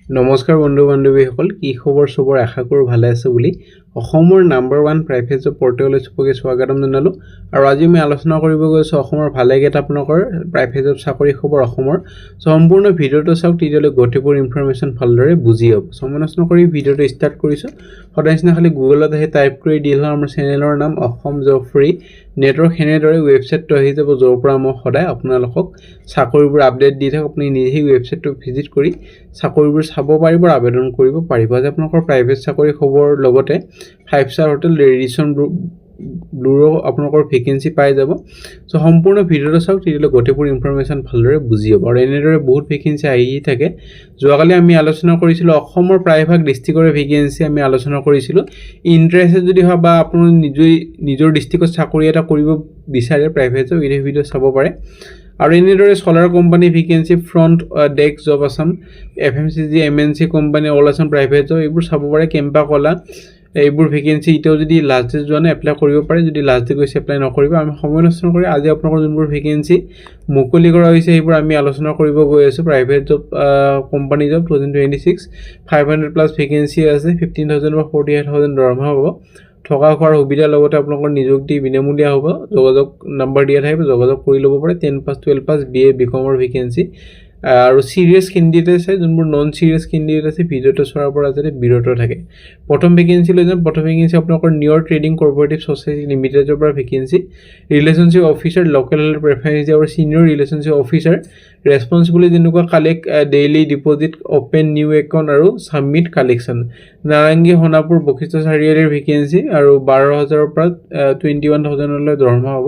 নমস্কাৰ বন্ধু বান্ধৱীসকল, কি খবৰ? চবৰ আশা কৰোঁ ভালে আছে বুলি। অসমৰ নাম্বাৰ 1 প্ৰাইভেট জব পৰ্টেললৈ চবকে স্বাগতম জনালোঁ। আৰু আজি মই আলোচনা কৰিব গৈছোঁ অসমৰ ভালেকেইটা আপোনালোকৰ প্ৰাইভেট জব চাকৰি খবৰ অসমৰ। সম্পূৰ্ণ ভিডিঅ'টো চাওক, তেতিয়ালৈ গোটেইবোৰ ইনফৰমেশ্যন ভালদৰে বুজি পাব। সময় নষ্ট কৰি ভিডিঅ'টো ষ্টাৰ্ট কৰিছোঁ। সদায় নিচিনা খালি গুগলত আহি টাইপ কৰি দি হ'ল আমাৰ চেনেলৰ নাম অসম জব ফ্ৰী নেটৱৰ্ক। সেনেদৰে ৱেবছাইটটো আহি যাব, য'ৰ পৰা মই সদায় আপোনালোকক চাকৰিবোৰ আপডেট দি থাকোঁ। আপুনি নিজে সেই ৱেবছাইটটো ভিজিট কৰি চাকৰিবোৰ চাব পাৰিব আৰু আবেদন কৰিব পাৰিব। আজি আপোনালোকৰ প্ৰাইভেট চাকৰি খবৰ লগতে 5 ষ্টাৰ হোটেল ৰেডিশ্যন ব্লুৰো আপোনালোকৰ ভেকেঞ্চি পাই যাব। চ' সম্পূৰ্ণ ভিডিঅ'টো চাওক, তেতিয়ালৈ গোটেইবোৰ ইনফৰমেশ্যন ভালদৰে বুজি পাব। আৰু এনেদৰে বহুত ভেকেঞ্চি আহি থাকে। যোৱাকালি আমি আলোচনা কৰিছিলোঁ অসমৰ প্ৰায়ভাগ ডিষ্ট্ৰিক্টৰে ভেকেঞ্চি আমি আলোচনা কৰিছিলোঁ। ইণ্টাৰেষ্টেড যদি হয় বা আপুনি নিজৰ ডিষ্ট্ৰিক্টত চাকৰি এটা কৰিব বিচাৰে প্ৰাইভেট জব, এই ভিডিঅ' চাব পাৰে। আৰু এনেদৰে চলাৰ company vacancy, front desk job Assam, FMCG MNC company, all Assam private job, এইবোৰ চাব পাৰে। কেম্পা কলা এইবোৰ ভেকেঞ্চি এতিয়াও যদি লাষ্ট ডেট যোৱা নাই এপ্লাই কৰিব পাৰে। যদি লাষ্ট ডেট গৈছে এপ্লাই নকৰিব। আমি সময় নষ্ট কৰি আজি আপোনালোকৰ যোনবোৰ ভেকেঞ্চি মুকলি কৰা হৈছে সেইবোৰ আমি আলোচনা কৰিব গৈ আছোঁ। Private job company job 2026 500+ vacancy আছে। 15,000 বা 48,000 দৰমহা হ'ব। থকা খোৱাৰ সুবিধাৰ লগতে আপোনালোকৰ নিযুক্তি বিনামূলীয়া হ'ব। যোগাযোগ নম্বৰ দিয়া থাকিব, যোগাযোগ কৰি ল'ব পাৰে। 10 পাছ 12 পাছ BA BCOMৰ ভেকেঞ্চি। আৰু চিৰিয়াছ কেণ্ডিডেট আছে, যোনবোৰ নন চিৰিয়াছ কেণ্ডিডেট আছে ভিডিঅ'টো চোৱাৰ পৰা যাতে বিৰত থাকে। প্ৰথম ভেকেঞ্চি লৈ যাম। প্ৰথম ভেকেঞ্চি আপোনালোকৰ নিউৰ ট্ৰেডিং কৰ্পৰেটিভ ছ'চাইটি লিমিটেডৰ পৰা vacancy. Relationship officer local preference আৰু ছিনিয়ৰ ৰিলেশ্যনশ্বিপ অফিচাৰ। ৰেছপন্সিবিলিটি যেনেকুৱা collect daily deposit, open new account আৰু ছাবমিট কালেকশ্যন। নাৰেংগী সোণাপুৰ বশিষ্ঠ চাৰিআলিৰ ভেকেঞ্চি আৰু 12,000 পৰা 21,000লৈ দৰমহা হ'ব।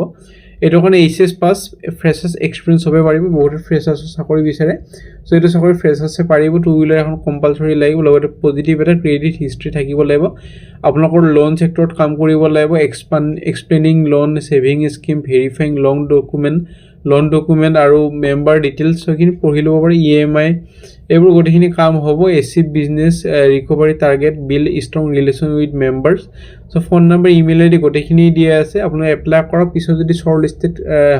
এইটো কাৰণে HS পাছ, ফ্ৰেছাৰ্ছ এক্সপিৰিয়েঞ্চ হ'ব পাৰিব। বহুতে ফ্ৰেছাৰ্ছৰ চাকৰি বিচাৰে, চ' এইটো চাকৰি ফ্ৰেছাৰ্ছে পাৰিব। 2 হুইলাৰ এখন কম্পালচৰি লাগিব, লগতে পজিটিভ এটা ক্ৰেডিট হিষ্ট্ৰী থাকিব লাগিব। আপোনালোকৰ লোন ছেক্টৰত কাম কৰিব লাগিব। Explaining loan, saving scheme, verifying loan document আৰু মেম্বাৰ ডিটেইলছ সেইখিনি পঢ়ি ল'ব পাৰি। EMI এইবোৰ গোটেইখিনি কাম হ'ব। Achieve business recovery target, build strong relation with members. So' phone number, email ID গোটেইখিনি দিয়া আছে। আপোনাৰ এপ্লাই কৰাৰ পিছত যদি শ্বৰ্ট লিষ্টেড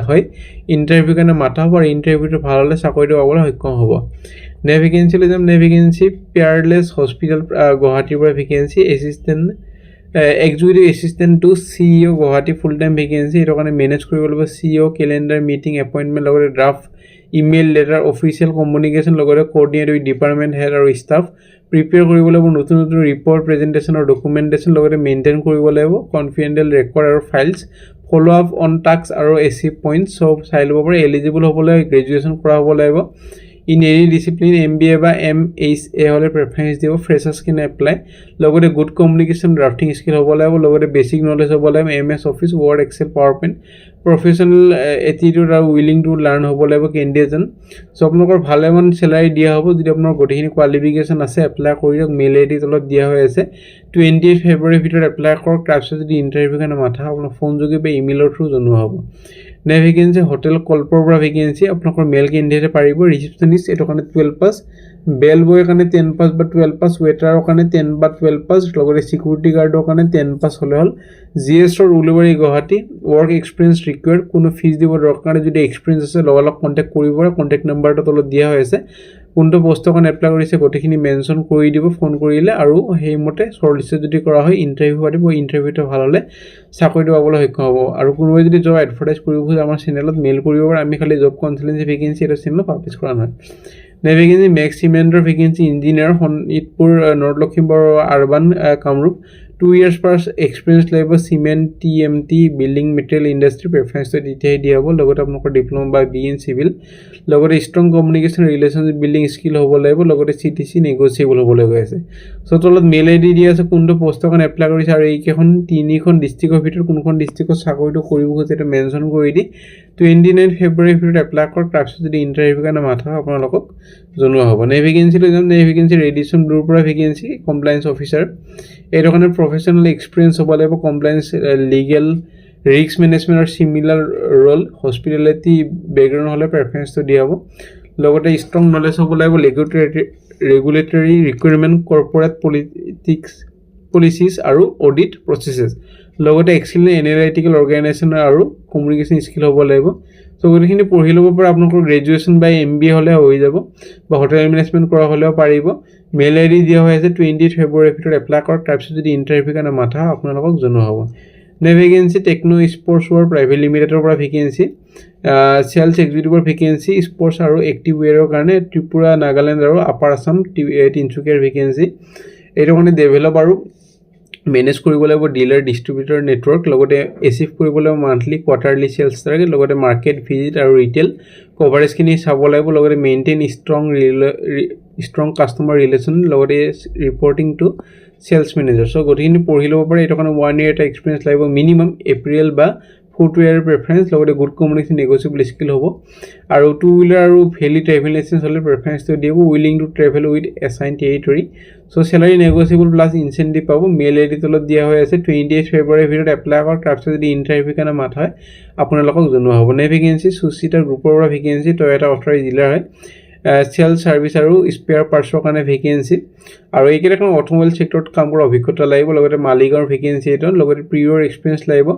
হয় ইণ্টাৰভিউ কাৰণে মাতা হ'ব, আৰু ইণ্টাৰভিউটো ভাল হ'লে চাকৰিটো পাবলৈ সক্ষম হ'ব। নেক্সট ভেকেঞ্চি লৈ যাম। নেক্সট ভেকেঞ্চি পেয়াৰলেছ হস্পিটেল গুৱাহাটীৰ পৰা vacancy. Executive assistant to CEO Guwahati full time vacancy. এইটো কাৰণে মেনেজ কৰিব লাগিব CEO কেলেণ্ডাৰ, মিটিং, এপইণ্টমেণ্ট, লগতে draft email, letter, official communication, লগতে কোঅৰ্ডিনেট উইথ ডিপাৰ্টমেণ্ট হেড আৰু ষ্টাফ। প্ৰিপেয়াৰ কৰিব লাগিব নতুন ৰিপৰ্ট, প্ৰেজেণ্টেশ্যন আৰু ডকুমেণ্টেশ্যন, লগতে মেইনটেইন কৰিব লাগিব কনফিডেণ্টিয়েল ৰেকৰ্ড আৰু files. Follow' up on task আৰু এচিভ পইণ্টছ চব চাই ল'ব পাৰে। এলিজিবল হ'বলৈ গ্ৰেজুৱেশ্যন কৰা হ'ব লাগিব। ইন এনি ডিচিপ্লিন MBA বা MHA হ'লে প্ৰেফাৰেঞ্চ দিব। Freshers can apply. লগতে গুড কমিউনিকেশ্যন, ড্ৰাফটিং স্কিল হ'ব লাগিব। লগতে বেছিক নলেজ হ'ব লাগিব। MS Office, Word, Excel, PowerPoint. Professional attitude আৰু উইলিং টু লাৰ্ণ হ'ব লাগিব কেণ্ডিডেটজন। চ' আপোনালোকৰ ভালেমান চেলাৰী দিয়া হ'ব যদি আপোনাৰ গোটেইখিনি কোৱালিফিকেশ্যন আছে। এপ্লাই কৰি দিয়ক। মেইল ID তলত দিয়া হৈ আছে। 28 ফেব্ৰুৱাৰীৰ ভিতৰত এপ্লাই কৰক। তাৰপিছত যদি ইণ্টাৰভিউ কাৰণে মাথা আপোনাৰ ফোন যোগে বা ইমেইলৰ থ্ৰু জনোৱা হ'ব। নেক্সট ভেকেঞ্চি হোটেল কল্পৰ পৰা ভেকেঞ্চি। আপোনালোকৰ মেল কেণ্ডিডেটে পাৰিব। ৰিচিপশ্যনিষ্ট এইটো কাৰণে 12 পাছ। বেল বয়ৰ কাৰণে 10 পাছ বা 12 পাছ। ৱেটাৰৰ কাৰণে 10 বা 12 পাছ। লগতে চিকিউৰিটি গাৰ্ডৰ কাৰণে 10 পাছ হ'লে হ'ল। GSৰ Ulubari Guwahati. Work experience required. কোনো ফিজ দিব দৰকাৰ নাই। যদি এক্সপিৰিয়েঞ্চ আছে লগালগ কণ্টেক্ট কৰিব পাৰে। কণ্টেক্ট নাম্বাৰটো তলত দিয়া হৈ আছে। কোনটো পষ্টৰ কাৰণে এপ্লাই কৰিছে গোটেইখিনি মেনশ্যন কৰি দিব ফোন কৰিলে, আৰু সেইমতে শ্বৰ্ট লিষ্টত যদি কৰা হয় ইণ্টাৰভিউ পাতিব। ইণ্টাৰভিউটো ভাল হ'লে চাকৰিটো পাবলৈ সক্ষম হ'ব। আৰু কোনোবাই যদি জব এডভাৰটাইজ কৰিব খোজে আমাৰ চেনেলত মেইল কৰিব পাৰে। আমি খালি জব কনচালটেঞ্চি ভেকেঞ্চি এটা চেনেলত পাব্লিছ কৰা নহয়। নেক্সট ভেকেঞ্চি মেক্স চিমেণ্টৰ vacancy. Engineer, Sonitpur North Lakhimpur urban Kamrup. 2 years পাছ এক্সপিৰিয়েঞ্চ লাগিব। Cement, TMT, building material industry প্ৰেফাৰেঞ্চটো তেতিয়াই দিয়া হ'ব। লগতে আপোনালোকৰ ডিপ্ল'মা বা BE ইন চিভিল। লগতে strong communication relationship building skill হ'ব লাগিব। লগতে CTC নেগচিয়েবল হ'বলৈ গৈ আছে। চ' তলত মেইল ID দিয়া আছে কোনটো পষ্টৰ কাৰণে এপ্লাই কৰিছে, আৰু এইকেইখন 3খন ডিষ্ট্ৰিক্টৰ ভিতৰত কোনখন ডিষ্ট্ৰিক্টত চাকৰিটো কৰিব খোজে এইটো মেনশ্যন কৰি দি 29 ফেব্ৰুৱাৰীৰ ভিতৰত এপ্লাই কৰক। তাৰপিছত যদি ইণ্টাৰভিউ কাৰণে মাথা আপোনালোকক জনোৱা হ'ব। নেক্সট ভেকেঞ্চি লৈ যাম। নেক্সট ভেকেঞ্চি ৰেডিশ্যন ব্লুৰ পৰা ভেকেঞ্চি। Compliance officer. এইটো কাৰণে প্ৰফেশ্যনেল এক্সপিৰিয়েঞ্চ হ'ব লাগিব। কমপ্লায়েন্স, লিগেল, ৰিস্ক মেনেজমেণ্ট আৰু চিমিলাৰ ৰ'ল। হস্পিটেলিটি বেকগ্ৰাউণ্ড হ'লে প্ৰেফাৰেঞ্চটো দিয়া হ'ব। লগতে ষ্ট্ৰং নলেজ হ'ব লাগিব। ৰেগুলেটৰী ৰিকুৱাৰমেণ্ট, কৰ্পৰেট পলিচিছ আৰু অডিট প্ৰচেছেছ। লগতে এক্সিলেণ্ট এনালাইটিকেল অৰ্গেনাইজেশ্যন আৰু কমিউনিকেশ্যন স্কিল হ'ব লাগিব। সো গোটেইখিনি পঢ়ি ল'ব পৰা আপোনালোকৰ গ্ৰেজুৱেশ্যন বা MBA হ'লে হৈ যাব বা হোটেল মেনেজমেণ্ট কৰা হ'লেও পাৰিব মেইল ID দিয়া হৈ আছে 20 ফেব্ৰুৱাৰীৰ ভিতৰত এপ্লাই কৰক তাৰপিছত যদি ইণ্টাৰভিউ কাৰণে মাথা আপোনালোকক জনোৱা হ'ব ভেকেঞ্চি টেকনো স্পৰ্টছৰ প্ৰাইভেট লিমিটেডৰ পৰা ভেকেঞ্চি চেলছ এক্সিকিউটিভৰ ভেকেঞ্চি স্পৰ্টছ আৰু এক্টিভৱেৰৰ কাৰণে ত্ৰিপুৰা নাগালেণ্ড আৰু আপাৰ আছাম তিনিচুকীয়াৰ ভেকেঞ্চি এইটো কাৰণে ডেভেলপ আৰু মেনেজ কৰিব লাগিব ডিলাৰ ডিষ্ট্ৰিবিউটৰ নেটৱৰ্ক লগতে এচিভ কৰিব লাগিব মান্থলি কোৱাৰ্টাৰলি চেলছ টাৰ্গেট লগতে মাৰ্কেট ভিজিট আৰু ৰিটেল কভাৰেজখিনি চাব লাগিব লগতে মেইনটেইন ষ্ট্ৰং কাষ্টমাৰ ৰিলেশ্যন লগতে ৰিপৰ্টিং টু চেলছ মেনেজাৰ চ' গোটেইখিনি পঢ়ি ল'ব পাৰে এইটো কাৰণে 1 year এটা এক্সপিৰিয়েঞ্চ লাগিব মিনিমাম এপ্ৰিল বা ফুটৱেৰ প্ৰেফাৰেঞ্চ লগতে গুড কমিউনিকেশ্যন নেগচিয়েবল স্কিল হ'ব আৰু 2-wheeler আৰু ভেলি ট্ৰেভেল লাইচেঞ্চ হ'লে প্ৰেফাৰেঞ্চটো দিব willing to travel with assign territory so' salary negotiable plus incentive পাব মেইল ID তলত দিয়া হৈ আছে 28 ফেব্ৰুৱাৰীৰ ভিতৰত এপ্লাই কৰক তাৰপিছত যদি ইণ্টাৰভিউ কাৰণে মাথা হয় আপোনালোকক জনোৱা হ'ব ভেকেঞ্চি সুচিতাৰ গ্ৰুপৰ পৰা ভেকেঞ্চি টয়োটা অথৰাইজ ডিলাৰ হয় চেল ছাৰ্ভিচ আৰু স্পেয়াৰ পাৰ্টছৰ কাৰণে ভেকেঞ্চি আৰু এইকেইটা কাৰণ অট'মোবাইল ছেক্টৰত কাম কৰা অভিজ্ঞতা লাগিব লগতে মালিগাঁৱৰ ভেকেঞ্চি এইটো লগতে প্ৰিয়ৰ এক্সপিৰিয়েঞ্চ লাগিব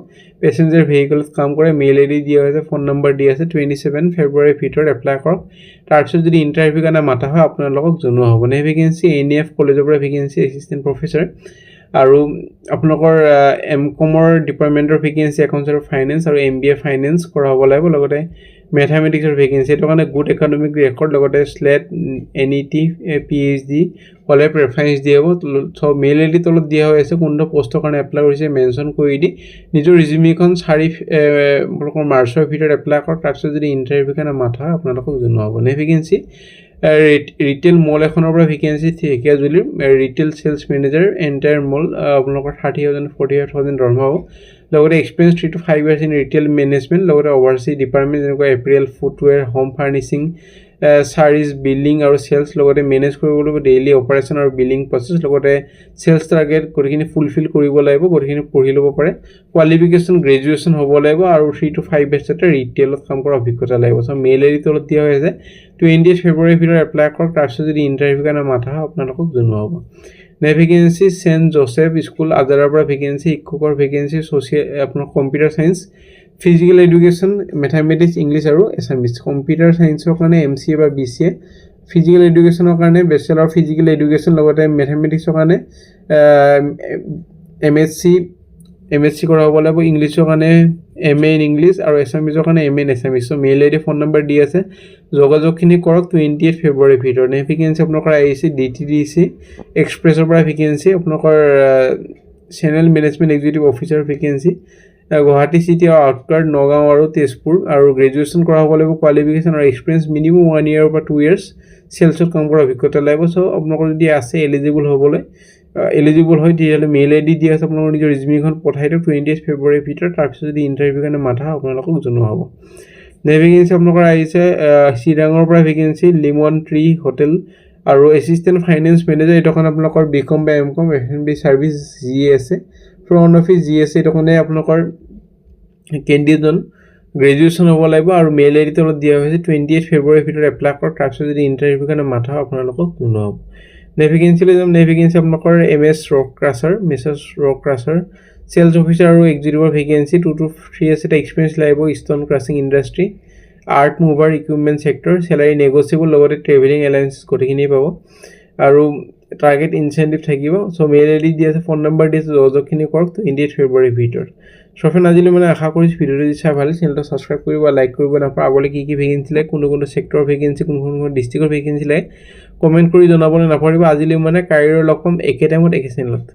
পেচেঞ্জাৰ ভেহিকলত কাম কৰে মেইল ID দিয়া হৈছে ফোন নম্বৰ দিয়া আছে 27 ফেব্ৰুৱাৰীৰ ভিতৰত এপ্লাই কৰক তাৰপিছত যদি ইণ্টাৰভিউ কাৰণে মাথা হয় আপোনালোকক জনোৱা হ'ব ভেকেঞ্চি NEF কলেজৰ পৰা ভেকেঞ্চি এছিষ্টেণ্ট প্ৰফেচাৰ আৰু আপোনালোকৰ MCOMৰ ডিপাৰ্টমেণ্টৰ ভেকেঞ্চি একাউণ্টছ আৰু ফাইনেন্স আৰু MBA ফাইনেন্স কৰা হ'ব লাগিব লগতে মেথামেটিক্সৰ ভেকেঞ্চি এইটো কাৰণে গুড একাডেমিক ৰেকৰ্ড লগতে SLET NET PhD হ'লে প্ৰেফাৰেঞ্চ দিয়া হ'ব চ' মেইল ID তলত দিয়া হৈ আছে কোনটো পষ্টৰ কাৰণে এপ্লাই কৰিছে মেনশ্যন কৰি দি নিজৰ ৰিজিউমিখন 4 মাৰ্চৰ ভিতৰত এপ্লাই কৰক তাৰপিছত যদি ইণ্টাৰভিউ কাৰণে মাথা হয় আপোনালোকক জনোৱা হ'ব ভেকেঞ্চি ৰিটেইল মল এখনৰ পৰা ভেকেঞ্চি ঢেকীয়াজুলিৰ retail sales manager entire mall আপোনালোকৰ 30,000 45,000 দৰমহা হ'ব লগতে experience 3 to 5 years in retail management লগতে অভাৰচি ডিপাৰ্টমেণ্ট যেনেকুৱা apparel footwear home furnishing service building আৰু চেলছ লগতে মেনেজ কৰিব লাগিব ডেইলি অপাৰেশ্যন আৰু বিলিং প্ৰচেছ লগতে চেলছ টাৰ্গেট গোটেইখিনি ফুলফিল কৰিব লাগিব গোটেইখিনি পঢ়ি ল'ব পাৰে কোৱালিফিকেশ্যন গ্ৰেজুৱেশ্যন হ'ব লাগিব আৰু 3 to 5 years এটা ৰিটেইলত কাম কৰা অভিজ্ঞতা লাগিব চ' মেইল ID তলত দিয়া হৈ আছে 28 ফেব্ৰুৱাৰীৰ ভিতৰত এপ্লাই কৰক তাৰপিছত যদি ইণ্টাৰভিউ কাৰণে মাথা হয় আপোনালোকক জনোৱা হ'ব ভেকেঞ্চি চেণ্ট জোচেফ স্কুল আজাৰাৰ পৰা ভেকেঞ্চি শিক্ষকৰ ভেকেঞ্চি আপোনাৰ computer science physical education mathematics English আৰু এছামিছ কম্পিউটাৰ চায়েন্সৰ কাৰণে MCA বা BCA ফিজিকেল এডুকেশ্যনৰ কাৰণে বেচেলৰ ফিজিকেল এডুকেশ্যন লগতে মেথামেটিক্সৰ কাৰণে MSc কৰা হ'ব লাগিব ইংলিছৰ কাৰণে MA ইন ইংলিছ আৰু এছামিছৰ কাৰণে MA in Assamese so' mail ID phone number দি আছে যোগাযোগখিনি কৰক 28 ফেব্ৰুৱাৰীৰ ভিতৰত ভেকেঞ্চি আপোনালোকৰ আহিছে DTDC এক্সপ্ৰেছৰ পৰা ভেকেঞ্চি আপোনালোকৰ channel management executive officer vacancy Guwahati city আৰু আউটস্কাৰ্ট নগাঁও আৰু তেজপুৰ আৰু গ্ৰেজুৱেশ্যন কৰা হ'ব লাগিব কোৱালিফিকেশ্যন আৰু এক্সপিৰিয়েঞ্চ মিনিমাম 1 year বা 2 years চেলছত কাম কৰা অভিজ্ঞতা লাগিব চ' আপোনালোকৰ যদি আছে এলিজিবল হ'বলৈ এলিজিবল হয় তেতিয়াহ'লে মেইল ID দিয়া আছে আপোনালোকৰ নিজৰ ৰিজিউমিখন পঠাই দিয়ক 28 ফেব্ৰুৱাৰীৰ ভিতৰত তাৰপিছত যদি ইণ্টাৰভিউ কাৰণে মাথা আপোনালোকক জনোৱা হ'ব ভেকেঞ্চি আপোনালোকৰ আহিছে চিৰাঙৰ পৰা ভেকেঞ্চি লিমন ট্ৰী হোটেল আৰু এছিষ্টেণ্ট ফাইনেন্স মেনেজাৰ এইটো কাৰণে আপোনালোকৰ BCom বা MCom F&B service GSA front office GSA এইটো কাৰণে আপোনালোকৰ কেণ্ডিডেটজন গ্ৰেজুৱেশ্যন হ'ব লাগিব আৰু মেইল ID তলত দিয়া হৈছে 28 ফেব্ৰুৱাৰীৰ ভিতৰত এপ্লাই কৰক তাৰপিছত যদি ইণ্টাৰভিউ কাৰণে মাথা আপোনালোকক জনোৱা হ'ব ভেকেঞ্চিলৈ যাম ভেকেঞ্চি আপোনালোকৰ MS rock crusher sales officer আৰু এক্সিকিউটিভৰ ভেকেঞ্চি 2 to 3 years এটা এক্সপিৰিয়েঞ্চ লাগিব stone crushing industry earth mover equipment sector salary negotiable লগতে ট্ৰেভেলিং এলায়েন্স গোটেইখিনিয়ে পাব আৰু টাৰ্গেট ইনচেণ্টিভ থাকিব চ' মেইল ID দি আছে ফোন নম্বৰ দি আছে যোগাযোগখিনি কৰক 28 ফেব্ৰুৱাৰীৰ ভিতৰত চ' আজিলৈ মানে আশা কৰিছোঁ ভিডিঅ'টো যদি চাই ভাল চেনেলটো ছাবস্ক্ৰাইব কৰিব লাইক কৰিব নাপাব আগলৈ কি ভেকেঞ্চি লাগে কোনটো ছেক্টৰৰ ভেকেঞ্চি কোনখন ডিষ্ট্ৰিক্টৰ ভেকেঞ্চি লাগে কমেণ্ট কৰি জনাবলৈ নাপাহৰিব আজিলৈ মানে কাৰিয়াৰৰ লগ পাম একে টাইমত একে চেনেলত